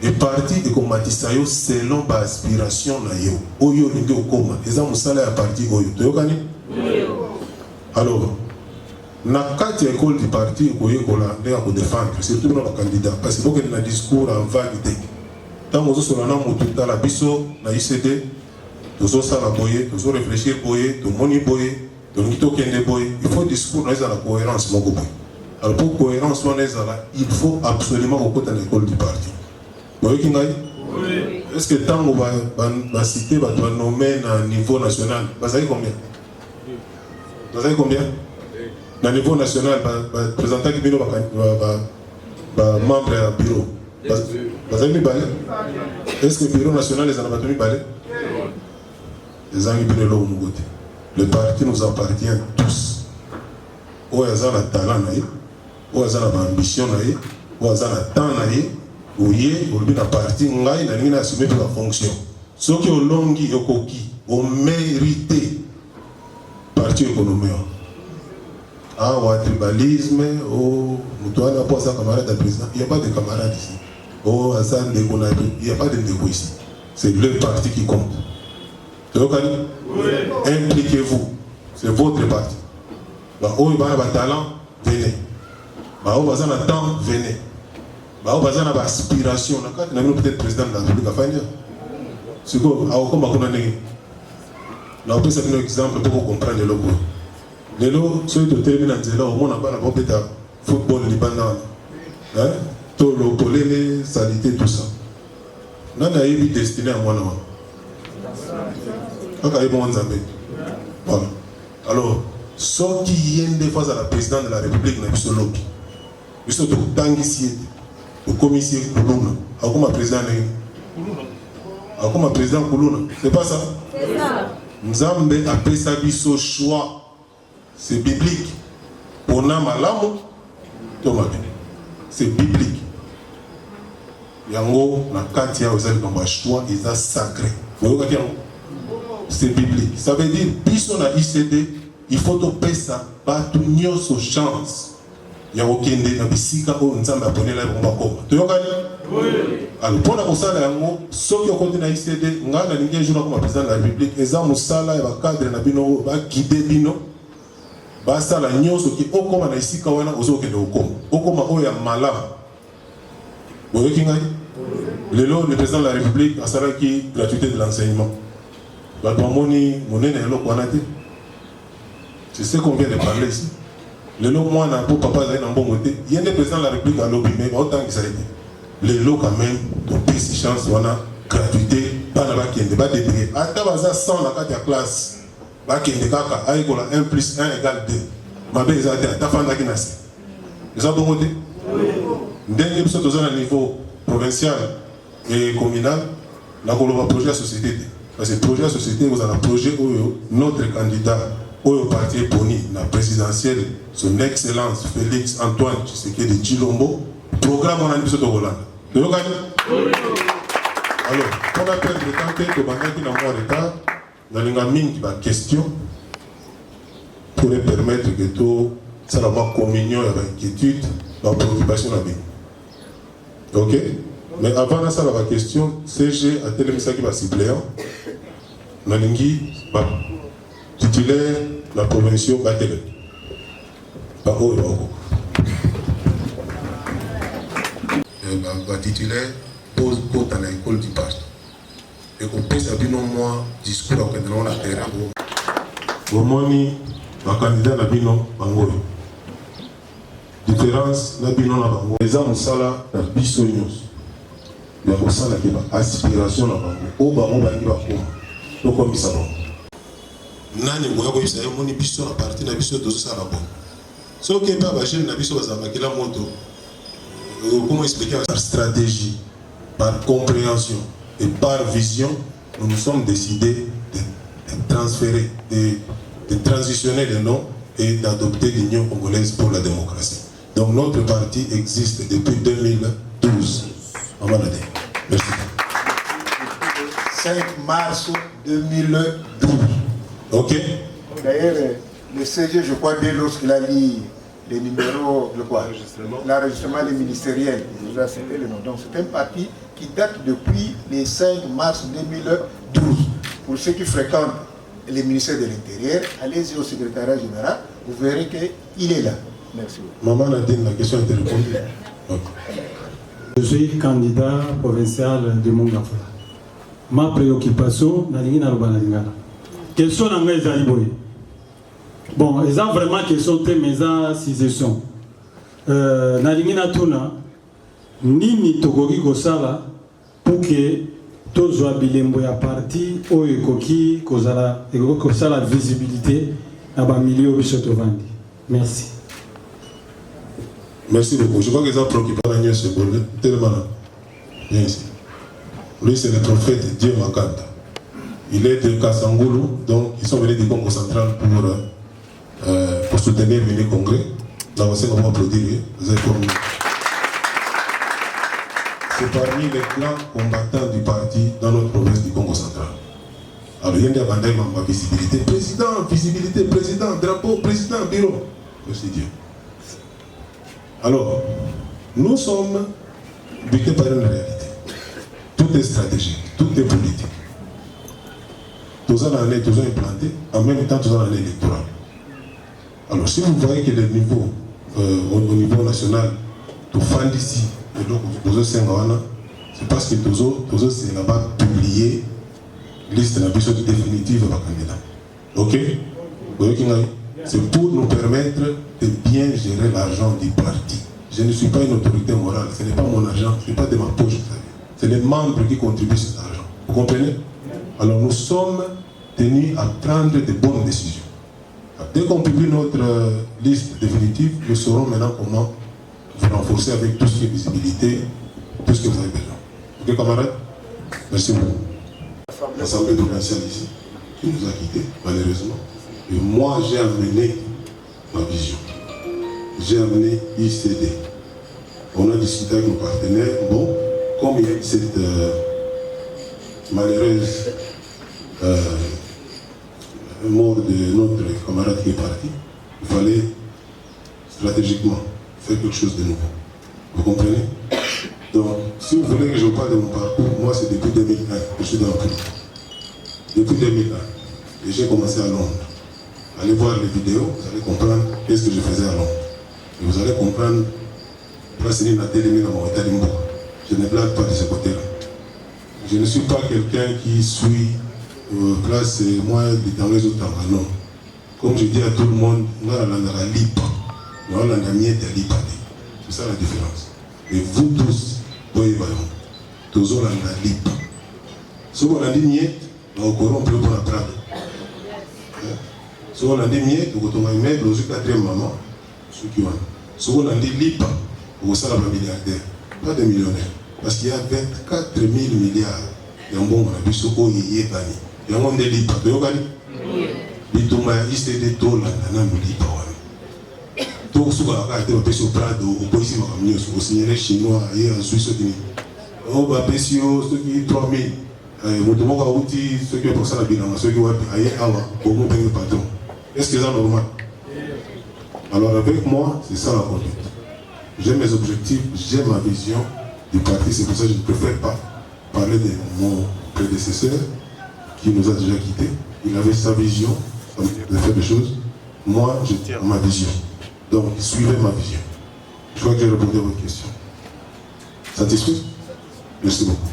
et parti et comme matisayo selon ma aspiration nayo. Oyo lingue okoma, et ça moussala à parti oyo. Alors, na kati école du parti koyekola ndenge ko défendre surtout na candidat parce que beaucoup na discours en vague te tant ozo solo na mutu tala biso na ICD tozo sala boye tozo réfléchir boye to moni boye donc to kende boye il faut discours na la cohérence moko boye alors pour cohérence wana ezala il faut absolument kokota na école du parti boye kingai oui. Est-ce que tant on va citer va nommer na niveau national bazali combien na niveau national présentant qui bino ba membre du bureau bazali balé est-ce que le bureau national les anatami balé les angi bino lo mugote le parti nous appartient tous o yazana talent na ye o yazana ambition na ye o yazana temps na ye oye olobi na parti ngai na ningi na assumer la fonction soki olongi okoki o mérité parti économique. Ah, ou tribalisme, ou Moutouana pour sa camarade de président. Il n'y a pas de camarades ici. Oh, Hassan de Gonabi, il n'y a pas de négo ici. C'est le parti qui compte. Donc, impliquez-vous. C'est votre parti. Oh, il y a un talent, venez. Oh, il y a un temps, venez. Oh, il y a une aspiration. On a peut-être président de la République à Fania. C'est quoi? Comme on a dit. Là, on peut faire un exemple pour comprendre le logo. Les lots, ceux qui ont terminé dans le monde, on n'a pas de football libanais. Tout le polé, salité, tout ça. On a eu destiné à moi. Voilà. Alors, ceux qui viennent des fois à la présidente de la République, ils sont lobby. Ils sont ici, au commissaire Koulouna. Comme président Koulouna. C'est pas ça? C'est ça. Nzambe après sa vie au choix. C'est biblique. Pour Namalamu, c'est biblique. Yango, na katia ozel dans choix, ils sont sacrés. C'est biblique. Ça veut dire, puisqu'on a ICD, il faut topé ça, pas tout nyoso chance. Yango kende na bisika o nzambe abonné la bomba koma. Toyokani? Oui. Alors pour la musala yango, ceux qui ont continué à ICD, ngana ninge jour comme président de la République, eza musala ya cadre na bino ba guider bino. Basta la nyoso ki okoma na isika wana ozokende okoma. Okoma oya malamu. Boyoki ngai? Lelo le président de la République a sala ki gratuité de l'enseignement. Ba tomoni monene eloko wana te. C'est ce qu'on vient de parler ici. Le lot moi na pour papa zali na mbongo te yende président de la République à lobby mais autant que ça a été le lot quand même donc petite chance wana gratuité pas na ba kende ba débrouiller ata baza 100 na carte de classe ba kende kaka aikola 1 + 1 = 2 mabe ezate ata fanda kinasi eza bongo te ndenge biso tozana niveau provincial et communal na koloba projet de société parce que projet de société vous avez un projet où notre candidat au parti Poni, la présidentielle, son excellence Félix Antoine Tshisekedi de Chilombo, programme en Anne de Hollande. Alors, pour la perte de temps, que Bangaki n'a moins de temps, dans les question pourrait permettre que tout ça la communion et l'inquiétude, la préoccupation à vie. Ok? Mais avant ça, la question, CG a tel message qui va suppléant. Nalingi, titulaire la provinciale Batele. Par où va titulaire pose côte à l'école du parti. Et qu'on peut savoir non moi discours au candidat la terre. Au moni, ma candidat n'a bino bango. Différence n'a bino na bango. Les hommes sala na biso news. Mais au sala qui va aspiration na bango. Au bango bangi ba koma. Donc comme ça bango. Nani ngoya ko isa moni biso na parti na biso dozo sala bon. So que pas ba jeune na biso bazama kila moto. Comment expliquer par stratégie, par compréhension et par vision, nous nous sommes décidés de transférer, de transitionner les noms et d'adopter l'Union congolaise pour la démocratie. Donc notre parti existe depuis 2012. Merci. 5 mars 2012. Ok. D'ailleurs, le CG, je crois, dès lorsqu'il a lu les numéros, l'enregistrement des ministériels, déjà c'était le nom. Donc c'est un parti qui date depuis le 5 mars 2012. Pour ceux qui fréquentent les ministères de l'Intérieur, allez-y au secrétariat général, vous verrez qu'il est là. Merci. Maman Nadine, la question a été répondue. Je suis candidat provincial de Mongafala. Ma préoccupation, question bon, ils ont vraiment question très mesa citation. Nalingina tuna nini tokoki kosala pour que tozwa bilembo ya parti oyo ekoki kozala kosala visibilité na ba milieu biso tovandi. Merci. Merci beaucoup. Je crois qu'ils ont préoccupé Agnès Sebolé. Tellement là. Bien ici. Lui, c'est le prophète Dieu Makata. Il est de Kassangoulou, donc ils sont venus du Congo central pour soutenir le mini-congrès. Là, on sait comment applaudir. C'est parmi les clans combattants du parti dans notre province du Congo central. Alors, il y a une visibilité. Visibilité, président, drapeau, président, bureau. Merci Dieu. Alors, nous sommes butés par une réalité. Tout est stratégique, tout est politique. Tous en année, tous en implanté, en même temps, tous en année électorale. Alors, si vous voyez que le niveau, au niveau national, tout fan d'ici, et donc tous c'est parce que tous c'est là-bas publié liste de la liste définitive de la candidat. Ok? C'est pour nous permettre de bien gérer l'argent du parti. Je ne suis pas une autorité morale, ce n'est pas mon argent, ce n'est pas de ma poche. C'est les membres qui contribuent à cet argent. Vous comprenez? Alors nous sommes tenus à prendre de bonnes décisions. Dès qu'on publie notre liste définitive, nous saurons maintenant comment vous renforcer avec tout ce qui est visibilité, tout ce que vous avez besoin. Ok camarades? Merci beaucoup. L'Assemblée provinciale ici, qui nous a quittés, malheureusement. Et moi, j'ai amené ma vision. J'ai amené ICD. On a discuté avec nos partenaires. Bon, comme il y a cette malheureuse mort de notre camarade qui est parti, il fallait stratégiquement faire quelque chose de nouveau. Vous comprenez? Donc, si vous voulez que je vous parle de mon parcours, moi c'est depuis 2001 que je suis dans le politique. Depuis 2001. Et j'ai commencé à Londres. Allez voir les vidéos, vous allez comprendre qu'est-ce que je faisais à Londres. Et vous allez comprendre, je ne blague pas de ce côté-là. Je ne suis pas quelqu'un qui suit place moi dans les autres temps. Non. Comme je dis à tout le monde, c'est ça la différence. Et vous tous, voyez, tous on a libre. Si on a dit niet, on peut la prendre. Si on a dit niet, on a mis le quatrième maman, ceux qui ont. Si on a dit libre, on a un milliardaire, pas de millionnaire. Parce qu'il y a 24 000 milliards. Il y a un bon on a vu ce qu'on y est banni. Il y a un monde de libre. Tu vois, il y a des taux là, il y a un libre. Donc, si on a été au Prado, au policier, au signalé chinois, et en Suisse, on va payer ceux qui 3 000. Ceux qui ont pour ça la bilan, ceux qui ont payé avant, pour mon payer le patron. Est-ce que c'est normal? Alors, avec moi, c'est ça la conduite. J'ai mes objectifs, j'ai ma vision du parti. C'est pour ça que je ne préfère pas parler de mon prédécesseur qui nous a déjà quittés. Il avait sa vision, sa manière de faire des choses. Moi, je tiens ma vision. Donc, suivez ma vision. Je crois que j'ai répondu à votre question. Satisfait? Merci beaucoup.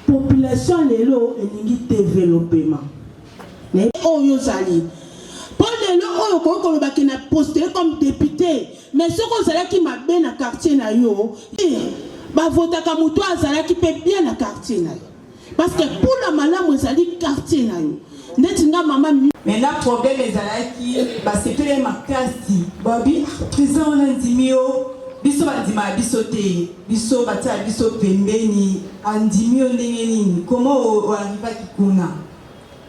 Population lelo elingi développement. Mais oyo zali. Pour lelo oyo ko lobaki na poster comme député, mais ce qu'on zala ki mabe na quartier na yo, ba votaka muto azala ki pe bien na quartier na yo. Parce que pour la malamu zali quartier na yo. Netinga maman. Mais là problème ezalaki ba sepele makasi. Babi président on ndimio biso bandima biso te biso batia biso pembeni andimio ndenge nini comment on arrive kuna.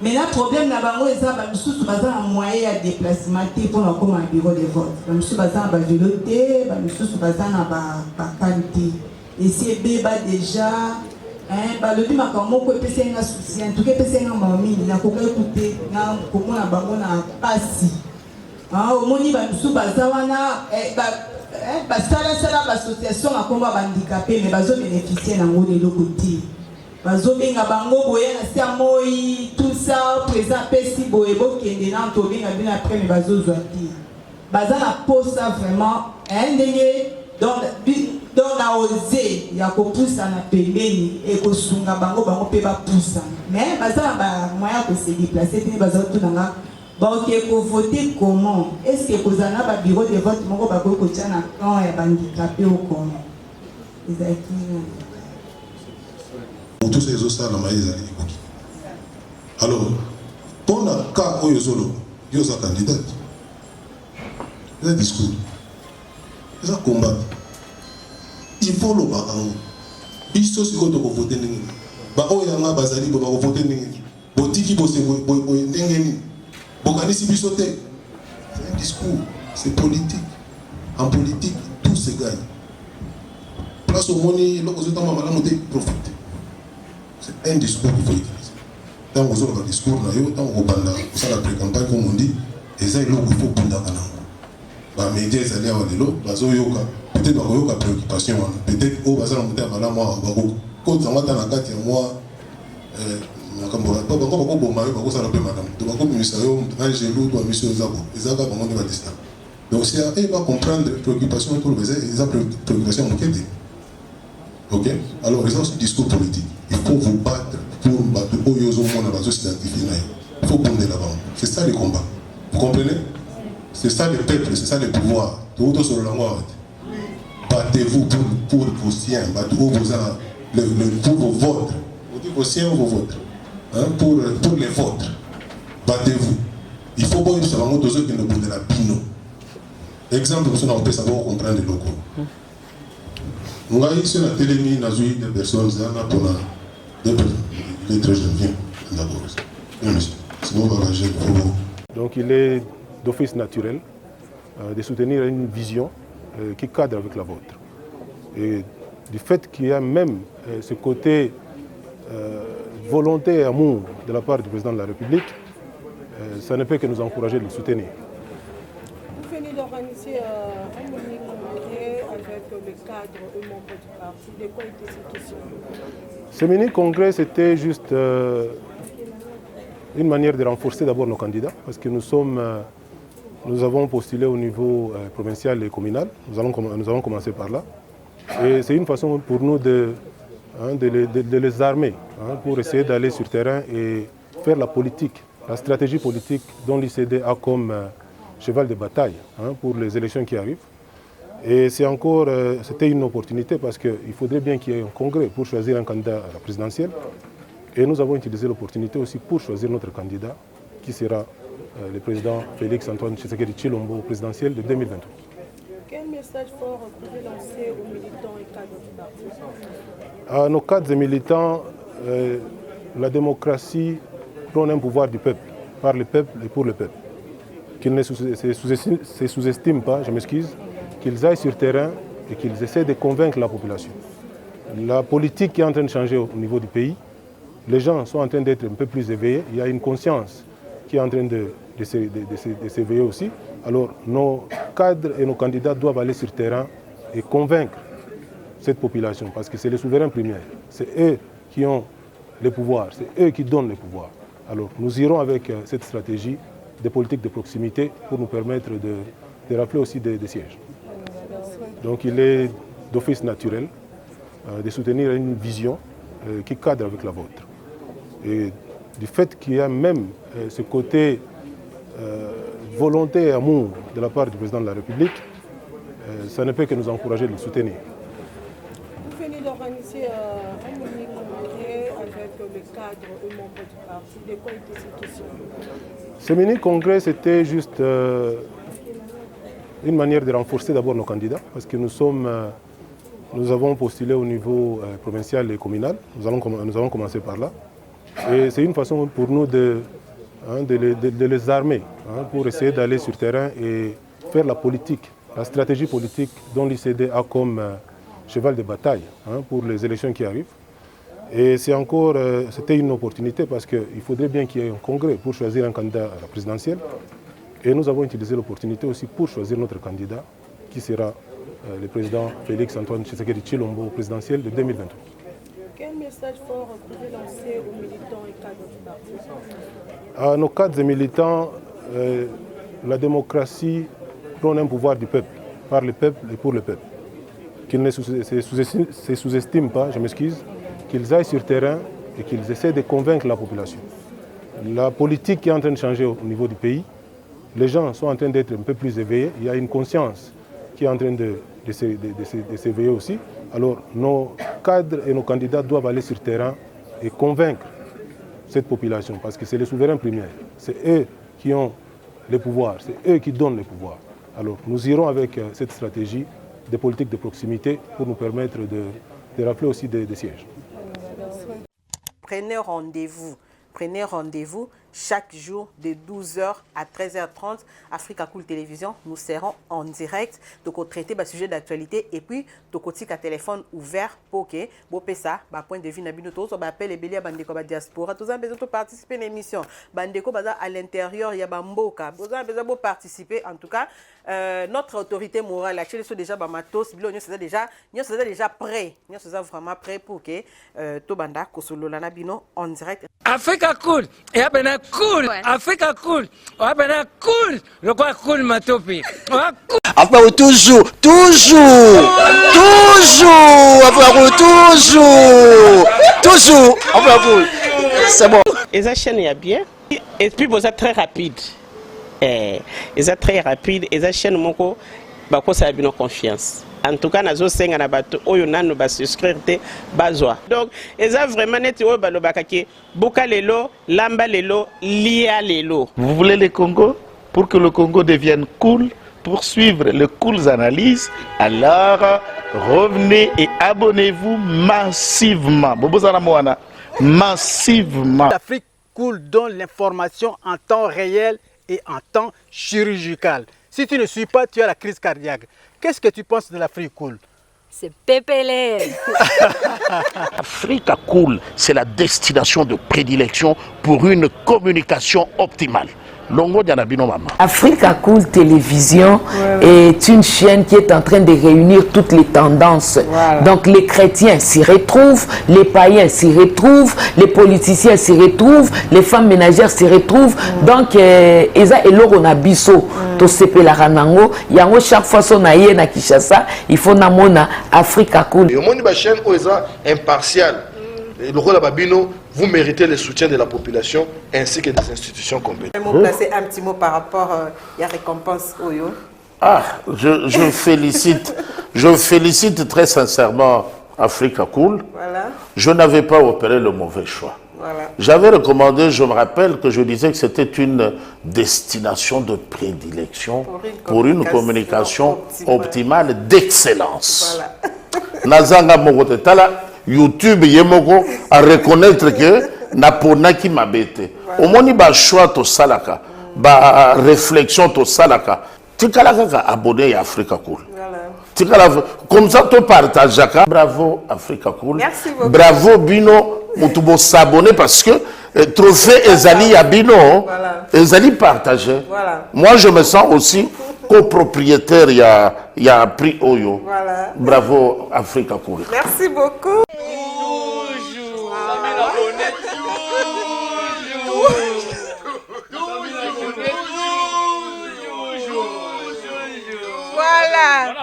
Mais là problème na bango eza ba misusu baza na moyen ya déplacement te pour na koma bureau de vote. Ba misusu baza na ba vélo te, ba misusu baza na ba qualité. Et si beba déjà ba lobi makambo ko pesa nga souci en tout cas pesa nga mami na ko écouter na ko mona bango na pasi. Au moni ba misusu baza wana ba sala l'association à combat handicapé mais bazo bénéficier na ngone loko te. bazobenga bango boye na sia moi tout ça président pesi boye bokende na tobenga bino après mais bazozwa ti baza na posa vraiment ndenge donc na osé ya kopusa na pembeni ekosunga bango pe bapusa mais baza na moyen ko se déplacer te baza tout nanga baoke ko voter comment est-ce que kozana ba bureau de vote moko bakoki kotia na camp ya bandicapé au comment ezaki tous ces autres na maïs ali ekoki alors pour na cas oyo zolo yo za candidat le discours ça combat il faut le bakango biso siko to ko voter ndenge ba oyo nga bazali bo ba ko voter ndenge botiki bo se bo ndenge ni bokanisi biso te c'est un discours c'est politique en politique tout se gagne place au moni loko zota mama la monter profite c'est un discours qu'il faut utiliser tant vous avez un discours na yo tant au banda ça la pré-campagne comme on dit et ça il faut bunda kanango ba médias ezali awa lelo bazoyoka peut-être bakoyoka préoccupation wana peut-être oyo baza na motema malamu bakokozanga ta na kati ya mwa makambo bango bakoboma yo bakosala mpe malamu to bakobimisa yo angelu to bamisi oyo ezaka bango nde badistant donc si ba comprendre préoccupation to eza préoccupation moke te ok alors ils ont ce discours politique il faut vous battre pour bato oyo ozomona bazosidentifie na yo il faut bondela bango c'est ça le combat vous comprenez. C'est ça le peuple, c'est ça le pouvoir. Battez-vous pour vos siens, battez-vous pour vos vôtres. Vous dites vos siens ou vos vôtres. Hein, pour les vôtres. Battez-vous. Il faut pas que nous avons tous ceux qui nous boudent la pino. Exemple, nous peut savoir comprendre les locaux. Nous avons ici la télémie, nous avons des personnes, les très jeunes, viens, d'abord. C'est bon, donc il est d'office naturel de soutenir une vision qui cadre avec la vôtre. Et du fait qu'il y a même ce côté volonté et amour de la part du président de la République, ça ne peut que nous encourager de le soutenir. Vous venez d'organiser un mini-congrès avec le cadre et membres du parti. De quoi était cette question? Ce mini-congrès, c'était juste une manière de renforcer d'abord nos candidats, parce que nous avons postulé au niveau provincial et communal. Nous allons commencer par là. Et c'est une façon pour nous de les armer, pour essayer d'aller sur le terrain et faire la politique, la stratégie politique dont l'ICD a comme cheval de bataille pour les élections qui arrivent. Et c'était une opportunité parce qu'il faudrait bien qu'il y ait un congrès pour choisir un candidat à la présidentielle. Et nous avons utilisé l'opportunité aussi pour choisir notre candidat, qui sera le président Félix Antoine Tshisekedi Tshilombo au présidentiel de 2023. Quel message fort pouvez lancer aux militants et cadres du parti? À nos cadres et militants, la démocratie prône un pouvoir du peuple, par le peuple et pour le peuple. Qu'ils ne se sous-estiment pas, je m'excuse, qu'ils aillent sur le terrain et qu'ils essaient de convaincre la population. La politique est en train de changer au niveau du pays. Les gens sont en train d'être un peu plus éveillés. Il y a une conscience qui est en train de s'éveiller aussi. Alors nos cadres et nos candidats doivent aller sur le terrain et convaincre cette population parce que c'est les souverains primaires. C'est eux qui ont le pouvoir, c'est eux qui donnent le pouvoir. Alors nous irons avec cette stratégie des politiques de proximité pour nous permettre de rappeler aussi des sièges. Donc il est d'office naturel de soutenir une vision qui cadre avec la vôtre. Et du fait qu'il y a même ce côté volonté et amour de la part du président de la République, ça ne peut que nous encourager de le soutenir. Vous venez d'organiser un mini-congrès avec le cadre et membres du parti. De quoi était cette question? Ce mini-congrès, c'était juste une manière de renforcer d'abord nos candidats, parce que nous avons postulé au niveau provincial et communal. Nous allons commencer par là. Et c'est une façon pour nous de les armer, pour essayer d'aller sur le terrain et faire la politique, la stratégie politique dont l'ICD a comme cheval de bataille pour les élections qui arrivent. Et c'était une opportunité parce qu'il faudrait bien qu'il y ait un congrès pour choisir un candidat à la présidentielle. Et nous avons utilisé l'opportunité aussi pour choisir notre candidat, qui sera le président Félix Antoine Tshisekedi Tshilombo au présidentiel de 2023. Quel message fort pouvez lancer aux militants et cadres du parti? À nos cadres et militants, la démocratie prône un pouvoir du peuple, par le peuple et pour le peuple. Qu'ils ne se sous-estiment pas, je m'excuse, qu'ils aillent sur terrain et qu'ils essaient de convaincre la population. La politique est en train de changer au niveau du pays. Les gens sont en train d'être un peu plus éveillés. Il y a une conscience qui est en train de s'éveiller aussi. Alors nos cadres et nos candidats doivent aller sur terrain et convaincre cette population parce que c'est les souverains primaires. C'est eux qui ont les pouvoirs, c'est eux qui donnent les pouvoirs. Alors nous irons avec cette stratégie des politiques de proximité pour nous permettre de rappeler aussi des sièges. Prenez rendez-vous chaque jour de 12h à 13h30, Africa Cool Télévision. Nous serons en direct pour traiter le sujet d'actualité et puis de côté un téléphone ouvert pour que vous ça, point de vue nabino tous, appel les béliers bandeko ba diaspora, tous besoin de participer à l'émission. Bandeko baza à l'intérieur, il y a bamboka, besoin de participer en tout cas. Notre autorité morale, actuellement, sont déjà matos, nous sommes déjà prêts, nous sommes vraiment prêts pour que Tobanda Kosolo Lanabino en direct. Africa Cool, et abena cool, Africa Cool, abena cool, le quoi cool matopi. Après toujours, après cool, c'est bon. Et ça chaîne est bien, et puis vous êtes très rapide. Et ça très rapide, et ça chaîne moko, bako ça a bien confiance. En tout cas, nazo senga na bato oyo nanu ba souscrire te bazwa. Donc, eza vraiment neti oyo balobaka ke boka lelo, lamba lelo, lia lelo. Vous voulez le Congo? Pour que le Congo devienne cool, pour suivre les cool analyses, alors revenez et abonnez-vous massivement. Bobozana Moana, massivement. L'Afrique Cool donne l'information en temps réel et en temps chirurgical. Si tu ne suis pas, tu as la crise cardiaque. Qu'est-ce que tu penses de l'Afrique Cool? C'est PPL. Africa Cool, c'est la destination de prédilection pour une communication optimale. Longo Dianabino Mama. Africa Cool Télévision est une chaîne qui est en train de réunir toutes les tendances. Donc les chrétiens s'y retrouvent, les païens s'y retrouvent, les politiciens s'y retrouvent, les femmes ménagères s'y retrouvent. Donc Eza Eloro Nabiso, Tosepe la Ranango, Yango chaque fois son aïe na Kishasa, il faut namona Africa Cool. Et au monde de la chaîne Oeza impartial. Le rôle de Babino, vous méritez le soutien de la population ainsi que des institutions compétentes. Vous placer un petit mot par rapport à la récompense Oyo. Ah, je félicite très sincèrement Africa Cool. Voilà. Je n'avais pas opéré le mauvais choix. Voilà. J'avais recommandé, je me rappelle que je disais que c'était une destination de prédilection pour une communication optimale d'excellence. Voilà. Nazanga Mogotala. YouTube yemoko à reconnaître que naponaki mabete au moni ba choix to salaka ba réflexion to salaka tikala kaka abonné à Africa Cool tikala comme ça to partage jaka bravo Africa Cool. Merci beaucoup. Bravo Bino mutubo s'abonner parce que trophée ezali ya Bino ezali partagé. Moi je me sens aussi copropriétaire, il y a un prix Oyo. Voilà. Bravo Africa Cool. Merci beaucoup. Voilà.